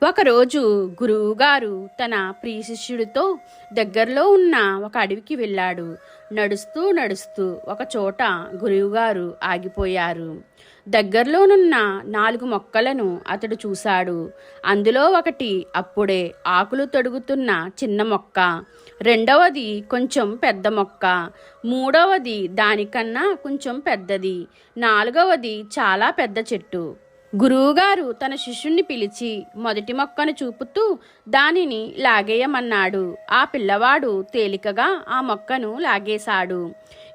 ఒకరోజు గురువుగారు తన ప్రియ శిష్యుడితో దగ్గరలో ఉన్న ఒక అడవికి వెళ్ళాడు. నడుస్తూ నడుస్తూ ఒక చోట గురువుగారు ఆగిపోయారు. దగ్గరలోనున్న 4 మొక్కలను అతడు చూశాడు. అందులో ఒకటి అప్పుడే ఆకులు తొడుగుతున్న చిన్న మొక్క, రెండవది కొంచెం పెద్ద మొక్క, మూడవది దానికన్నా కొంచెం పెద్దది, నాలుగవది చాలా పెద్ద చెట్టు. గురువుగారు తన శిష్యుణ్ణి పిలిచి మొదటి మొక్కను చూపుతూ దానిని లాగేయమన్నాడు. ఆ పిల్లవాడు తేలికగా ఆ మొక్కను లాగేశాడు.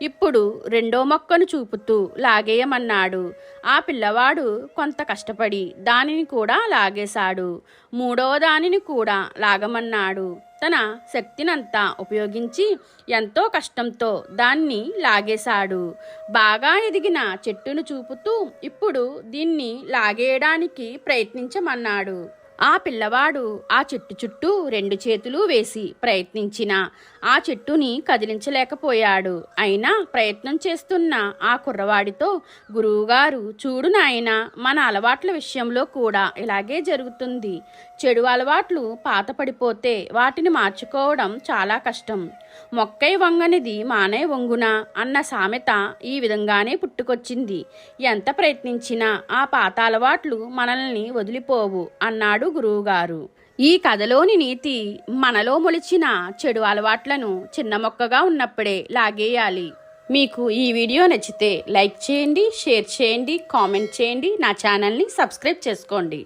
ఇప్పుడు రెండో మొక్కను చూపుతూ లాగేయమన్నాడు. ఆ పిల్లవాడు కొంత కష్టపడి దానిని కూడా లాగేశాడు. మూడవ దానిని కూడా లాగమన్నాడు. తన శక్తినంతా ఉపయోగించి ఎంతో కష్టంతో దాన్ని లాగేశాడు. బాగా ఎదిగిన చెట్టును చూపుతూ ఇప్పుడు దీన్ని లాగేయడానికి ప్రయత్నించమన్నాడు. ఆ పిల్లవాడు ఆ చెట్టు చుట్టూ 2 చేతులు వేసి ప్రయత్నించినా ఆ చెట్టుని కదిలించలేకపోయాడు. అయినా ప్రయత్నం చేస్తున్న ఆ కుర్రవాడితో గురువుగారు, చూడు నాయనా, మన అలవాట్ల విషయంలో కూడా ఇలాగే జరుగుతుంది. చెడు అలవాట్లు పాత పడిపోతే వాటిని మార్చుకోవడం చాలా కష్టం. మొక్కై వంగనిది మానై వంగున అన్న సామెత ఈ విధంగానే పుట్టుకొచ్చింది. ఎంత ప్రయత్నించినా ఆ పాత అలవాట్లు మనల్ని వదిలిపోవు అన్నాడు గురువుగారు. ఈ కథలోని నీతి, మనలో మొలిచిన చెడు అలవాట్లను చిన్న మొక్కగా ఉన్నప్పుడే లాగేయాలి. మీకు ఈ వీడియో నచ్చితే లైక్ చేయండి, షేర్ చేయండి, కామెంట్ చేయండి, నా ఛానల్ని సబ్స్క్రైబ్ చేసుకోండి.